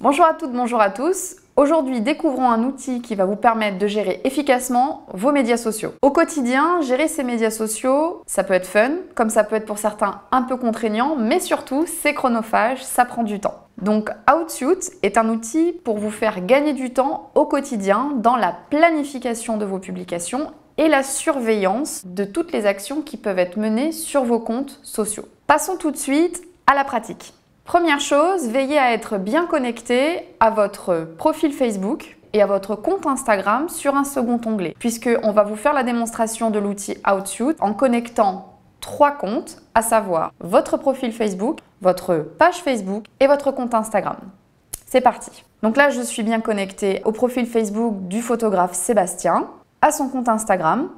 Bonjour à toutes, bonjour à tous. Aujourd'hui, découvrons un outil qui va vous permettre de gérer efficacement vos médias sociaux. Au quotidien, gérer ces médias sociaux, ça peut être fun, comme ça peut être pour certains un peu contraignant, mais surtout, c'est chronophage, ça prend du temps. Donc Outsuite est un outil pour vous faire gagner du temps au quotidien dans la planification de vos publications et la surveillance de toutes les actions qui peuvent être menées sur vos comptes sociaux. Passons tout de suite à la pratique. Première chose, veillez à être bien connecté à votre profil Facebook et à votre compte Instagram sur un second onglet, puisqu'on va vous faire la démonstration de l'outil Outsuite en connectant 3 comptes, à savoir votre profil Facebook, votre page Facebook et votre compte Instagram. C'est parti. Donc là, je suis bien connectée au profil Facebook du photographe Sébastien, à son compte Instagram,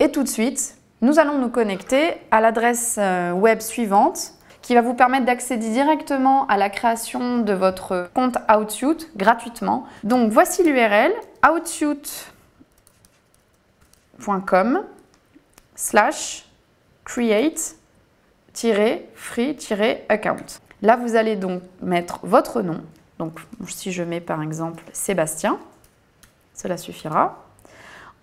et tout de suite, nous allons nous connecter à l'adresse web suivante qui va vous permettre d'accéder directement à la création de votre compte Outsuite gratuitement. Donc voici l'URL outsuite.com/create-free-account. Là, vous allez donc mettre votre nom. Donc si je mets par exemple Sébastien, cela suffira.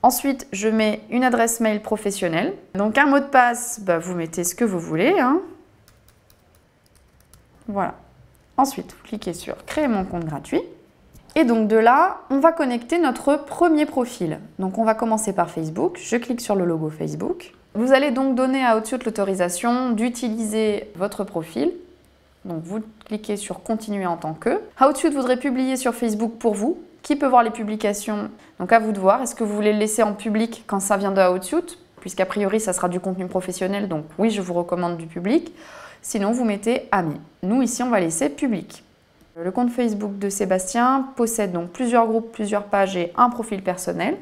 Ensuite, je mets une adresse mail professionnelle. Donc un mot de passe, vous mettez ce que vous voulez. Voilà. Ensuite, vous cliquez sur « Créer mon compte gratuit ». Et donc de là, on va connecter notre premier profil. Donc on va commencer par Facebook. Je clique sur le logo Facebook. Vous allez donc donner à Outsuite l'autorisation d'utiliser votre profil. Donc vous cliquez sur « Continuer en tant que ». Outsuite voudrait publier sur Facebook pour vous. Qui peut voir les publications? Donc à vous de voir. Est-ce que vous voulez le laisser en public quand ça vient de Outsuite? Puisqu'a priori, ça sera du contenu professionnel. Donc oui, je vous recommande du public. Sinon, vous mettez « Amis ». Nous, ici, on va laisser « Public ». Le compte Facebook de Sébastien possède donc plusieurs groupes, plusieurs pages et un profil personnel.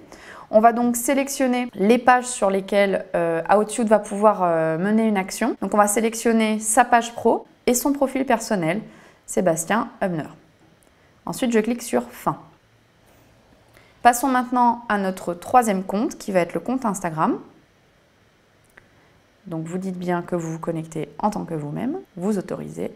On va donc sélectionner les pages sur lesquelles Outsuite va pouvoir mener une action. Donc, on va sélectionner sa page pro et son profil personnel, Sébastien Hubner. Ensuite, je clique sur « Fin ». Passons maintenant à notre troisième compte qui va être le compte Instagram. Donc, vous dites bien que vous vous connectez en tant que vous-même, vous autorisez.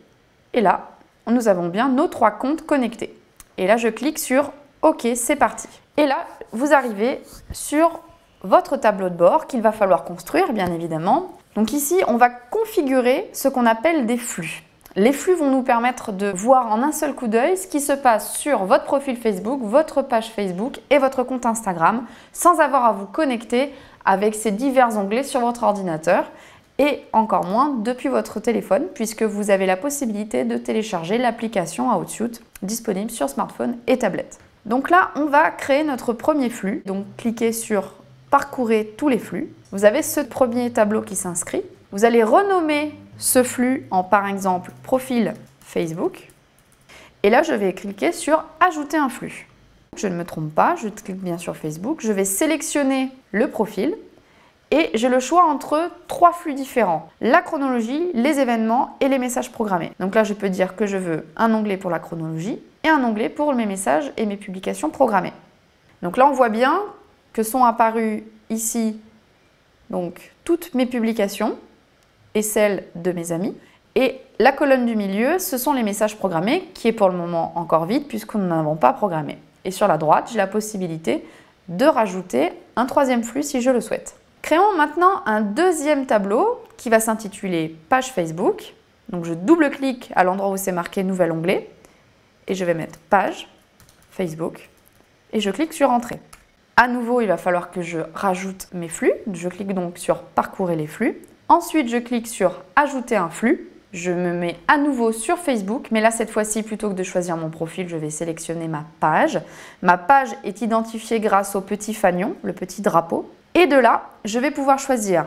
Et là, nous avons bien nos 3 comptes connectés. Et là, je clique sur « OK, c'est parti ». Et là, vous arrivez sur votre tableau de bord qu'il va falloir construire, bien évidemment. Donc ici, on va configurer ce qu'on appelle des flux. Les flux vont nous permettre de voir en un seul coup d'œil ce qui se passe sur votre profil Facebook, votre page Facebook et votre compte Instagram, sans avoir à vous connecter avec ces divers onglets sur votre ordinateur et encore moins depuis votre téléphone puisque vous avez la possibilité de télécharger l'application Outsuite disponible sur smartphone et tablette. Donc là, on va créer notre premier flux. Donc cliquez sur « Parcourez tous les flux ». Vous avez ce premier tableau qui s'inscrit. Vous allez renommer ce flux en par exemple « Profil Facebook ». Et là, je vais cliquer sur « Ajouter un flux ». Je ne me trompe pas, je clique bien sur Facebook, je vais sélectionner le profil et j'ai le choix entre 3 flux différents, la chronologie, les événements et les messages programmés. Donc là, je peux dire que je veux un onglet pour la chronologie et un onglet pour mes messages et mes publications programmées. Donc là, on voit bien que sont apparues ici donc, toutes mes publications et celles de mes amis. Et la colonne du milieu, ce sont les messages programmés qui est pour le moment encore vide puisque nous n'avons pas programmé. Et sur la droite, j'ai la possibilité de rajouter un 3e flux si je le souhaite. Créons maintenant un deuxième tableau qui va s'intituler « Page Facebook ». Donc je double-clique à l'endroit où c'est marqué « Nouvel onglet » et je vais mettre « Page Facebook » et je clique sur « Entrée ». À nouveau, il va falloir que je rajoute mes flux. Je clique donc sur « Parcourir les flux ». Ensuite, je clique sur « Ajouter un flux ». Je me mets à nouveau sur Facebook, mais là, cette fois-ci, plutôt que de choisir mon profil, je vais sélectionner ma page. Ma page est identifiée grâce au petit fanion, le petit drapeau. Et de là, je vais pouvoir choisir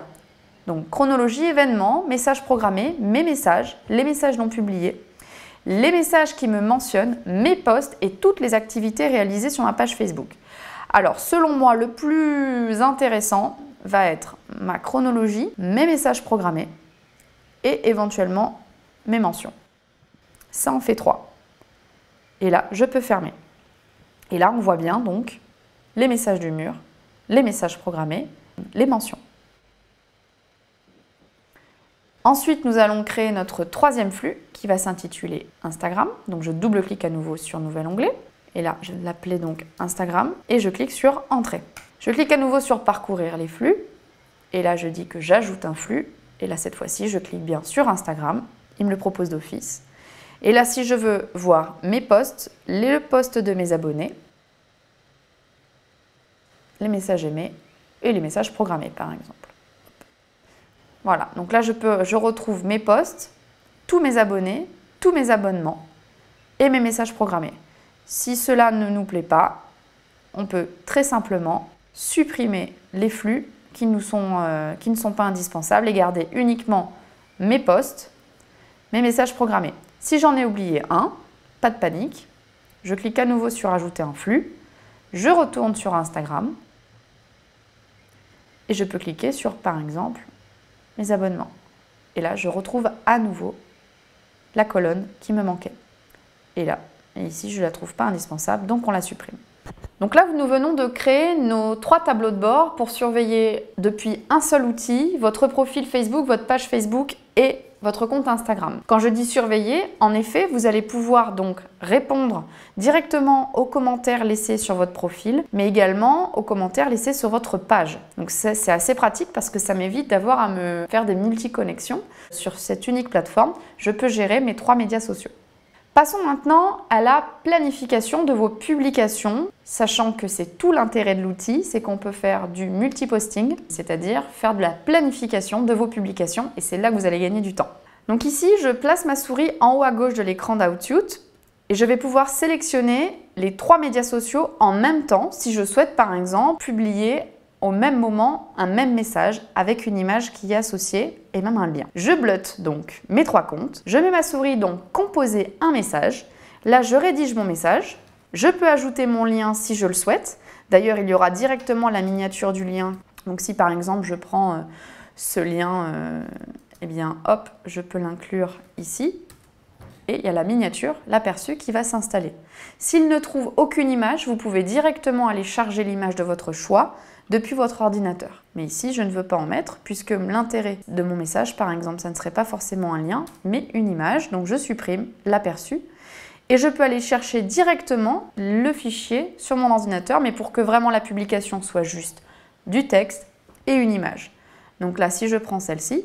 donc chronologie, événements, messages programmés, mes messages, les messages non publiés, les messages qui me mentionnent, mes posts et toutes les activités réalisées sur ma page Facebook. Alors, selon moi, le plus intéressant va être ma chronologie, mes messages programmés, et éventuellement mes mentions. Ça en fait 3. Et là, je peux fermer. Et là, on voit bien donc les messages du mur, les messages programmés, les mentions. Ensuite, nous allons créer notre troisième flux qui va s'intituler Instagram. Donc je double-clique à nouveau sur Nouvel onglet. Et là, je vais l'appeler donc Instagram et je clique sur Entrée. Je clique à nouveau sur Parcourir les flux. Et là, je dis que j'ajoute un flux. Et là, cette fois-ci, je clique bien sur Instagram. Il me le propose d'office. Et là, si je veux voir mes posts, le post de mes abonnés, les messages aimés et les messages programmés, par exemple. Voilà, donc là, je retrouve mes posts, tous mes abonnés, tous mes abonnements et mes messages programmés. Si cela ne nous plaît pas, on peut très simplement supprimer les flux qui ne sont pas indispensables et garder uniquement mes posts, mes messages programmés. Si j'en ai oublié un, pas de panique, je clique à nouveau sur Ajouter un flux, je retourne sur Instagram et je peux cliquer sur, par exemple, mes abonnements. Et là, je retrouve à nouveau la colonne qui me manquait. Et là, et ici, je ne la trouve pas indispensable, donc on la supprime. Donc là, nous venons de créer nos 3 tableaux de bord pour surveiller depuis un seul outil votre profil Facebook, votre page Facebook et votre compte Instagram. Quand je dis surveiller, en effet, vous allez pouvoir donc répondre directement aux commentaires laissés sur votre profil, mais également aux commentaires laissés sur votre page. Donc c'est assez pratique parce que ça m'évite d'avoir à me faire des multi-connexions. Sur cette unique plateforme, je peux gérer mes 3 médias sociaux. Passons maintenant à la planification de vos publications, sachant que c'est tout l'intérêt de l'outil, c'est qu'on peut faire du multiposting, c'est-à-dire faire de la planification de vos publications, et c'est là que vous allez gagner du temps. Donc ici, je place ma souris en haut à gauche de l'écran d'Outsuite, et je vais pouvoir sélectionner les 3 médias sociaux en même temps, si je souhaite par exemple publier au même moment un même message avec une image qui est associée et même un lien. Je bleutte donc mes 3 comptes, je mets ma souris donc composer un message, là je rédige mon message, je peux ajouter mon lien si je le souhaite, d'ailleurs il y aura directement la miniature du lien, donc si par exemple je prends ce lien, eh bien hop, je peux l'inclure ici. Et il y a la miniature, l'aperçu qui va s'installer. S'il ne trouve aucune image, vous pouvez directement aller charger l'image de votre choix depuis votre ordinateur. Mais ici, je ne veux pas en mettre puisque l'intérêt de mon message, par exemple, ça ne serait pas forcément un lien, mais une image. Donc je supprime l'aperçu et je peux aller chercher directement le fichier sur mon ordinateur, mais pour que vraiment la publication soit juste du texte et une image. Donc là, si je prends celle-ci,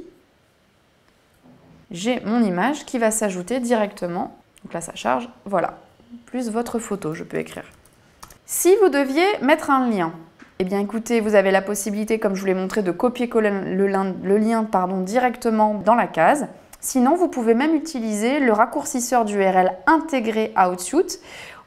j'ai mon image qui va s'ajouter directement. Donc là, ça charge, voilà, plus votre photo, je peux écrire. Si vous deviez mettre un lien, eh bien écoutez, vous avez la possibilité, comme je vous l'ai montré, de copier-coller le lien directement dans la case. Sinon, vous pouvez même utiliser le raccourcisseur d'URL intégré à Outsuite.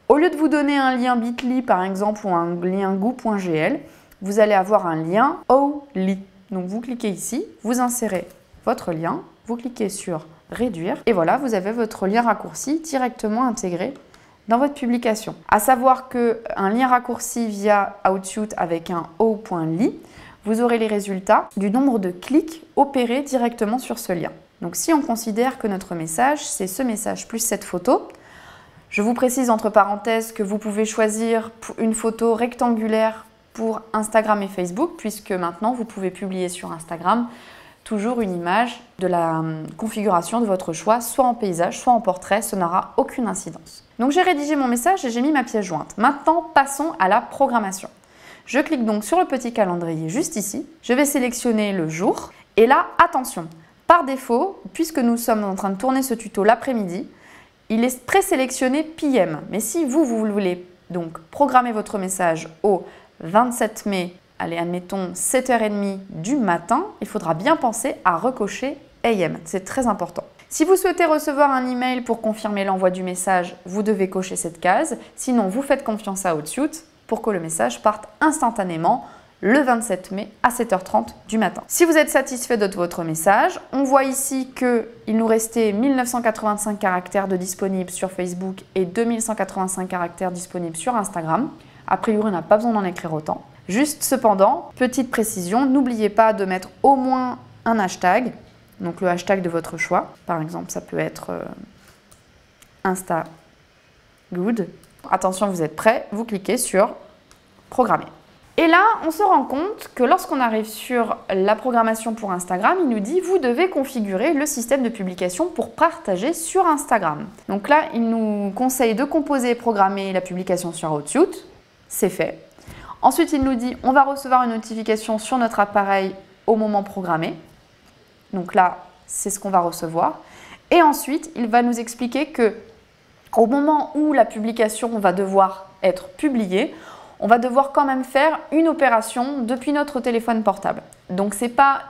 Au lieu de vous donner un lien bit.ly par exemple ou un lien goo.gl, vous allez avoir un lien OLI. Donc vous cliquez ici, vous insérez votre lien, vous cliquez sur réduire et voilà, vous avez votre lien raccourci directement intégré dans votre publication. À savoir qu'un lien raccourci via Outsuite avec un o.ly, vous aurez les résultats du nombre de clics opérés directement sur ce lien. Donc si on considère que notre message, c'est ce message plus cette photo, je vous précise entre parenthèses que vous pouvez choisir une photo rectangulaire pour Instagram et Facebook, puisque maintenant vous pouvez publier sur Instagram toujours une image de la configuration de votre choix, soit en paysage, soit en portrait, ça n'aura aucune incidence. Donc j'ai rédigé mon message et j'ai mis ma pièce jointe. Maintenant, passons à la programmation. Je clique donc sur le petit calendrier juste ici, je vais sélectionner le jour, et là, attention, par défaut, puisque nous sommes en train de tourner ce tuto l'après-midi, il est présélectionné PM. Mais si vous voulez donc programmer votre message au 27 mai, allez, admettons 7h30 du matin, il faudra bien penser à recocher AM. C'est très important. Si vous souhaitez recevoir un email pour confirmer l'envoi du message, vous devez cocher cette case. Sinon, vous faites confiance à Outsuite pour que le message parte instantanément le 27 mai à 7h30 du matin. Si vous êtes satisfait de votre message, on voit ici qu'il nous restait 1985 caractères de disponibles sur Facebook et 2185 caractères disponibles sur Instagram. A priori, on n'a pas besoin d'en écrire autant. Juste cependant, petite précision, n'oubliez pas de mettre au moins un hashtag, donc le hashtag de votre choix. Par exemple, ça peut être InstaGood. Attention, vous êtes prêts, vous cliquez sur Programmer. Et là, on se rend compte que lorsqu'on arrive sur la programmation pour Instagram, il nous dit « Vous devez configurer le système de publication pour partager sur Instagram ». Donc là, il nous conseille de composer et programmer la publication sur Outsuite. C'est fait. Ensuite, il nous dit « On va recevoir une notification sur notre appareil au moment programmé ». Donc là, c'est ce qu'on va recevoir. Et ensuite, il va nous expliquer que au moment où la publication va devoir être publiée, on va devoir quand même faire une opération depuis notre téléphone portable. Donc, ce n'est pas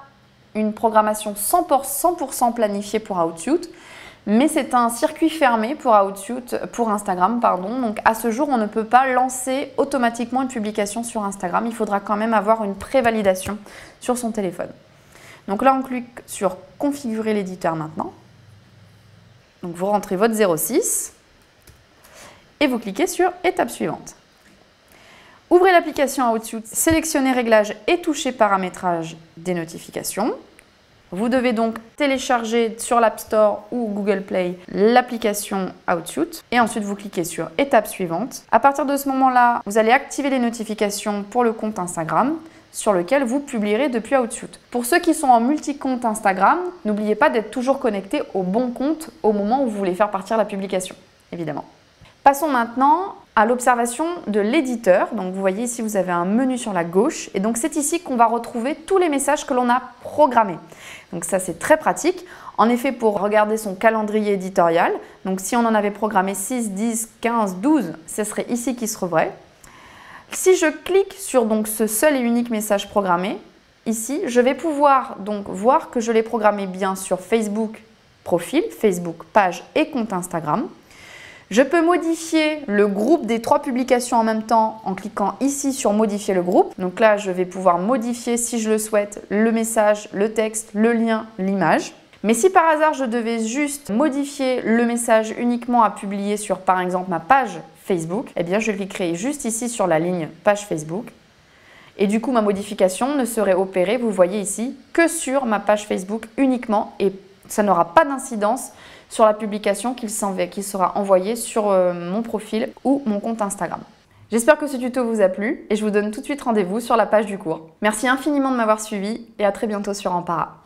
une programmation 100% planifiée pour Outsuite, mais c'est un circuit fermé pour Instagram. Donc, à ce jour, on ne peut pas lancer automatiquement une publication sur Instagram. Il faudra quand même avoir une prévalidation sur son téléphone. Donc là, on clique sur « Configurer l'éditeur maintenant ». Donc, vous rentrez votre 06 et vous cliquez sur « Étape suivante ». Ouvrez l'application Outsuite, sélectionnez Réglages et touchez Paramétrage des notifications. Vous devez donc télécharger sur l'App Store ou Google Play l'application Outsuite et ensuite vous cliquez sur Étape suivante. À partir de ce moment-là, vous allez activer les notifications pour le compte Instagram sur lequel vous publierez depuis Outsuite. Pour ceux qui sont en multi-compte Instagram, n'oubliez pas d'être toujours connecté au bon compte au moment où vous voulez faire partir la publication, évidemment. Passons maintenant à l'observation de l'éditeur. Donc vous voyez ici, vous avez un menu sur la gauche et donc c'est ici qu'on va retrouver tous les messages que l'on a programmés. Donc ça, c'est très pratique. En effet, pour regarder son calendrier éditorial, donc si on en avait programmé 6, 10, 15, 12, ce serait ici qui se trouverait. Si je clique sur donc ce seul et unique message programmé, ici, je vais pouvoir donc voir que je l'ai programmé bien sur Facebook profil, Facebook page et compte Instagram. Je peux modifier le groupe des 3 publications en même temps en cliquant ici sur modifier le groupe. Donc là, je vais pouvoir modifier, si je le souhaite, le message, le texte, le lien, l'image. Mais si par hasard, je devais juste modifier le message uniquement à publier sur, par exemple, ma page Facebook, eh bien, je cliquerai juste ici sur la ligne page Facebook. Et du coup, ma modification ne serait opérée, vous voyez ici, que sur ma page Facebook uniquement et ça n'aura pas d'incidence sur la publication qui sera envoyée sur mon profil ou mon compte Instagram. J'espère que ce tuto vous a plu et je vous donne tout de suite rendez-vous sur la page du cours. Merci infiniment de m'avoir suivi et à très bientôt sur Ampara.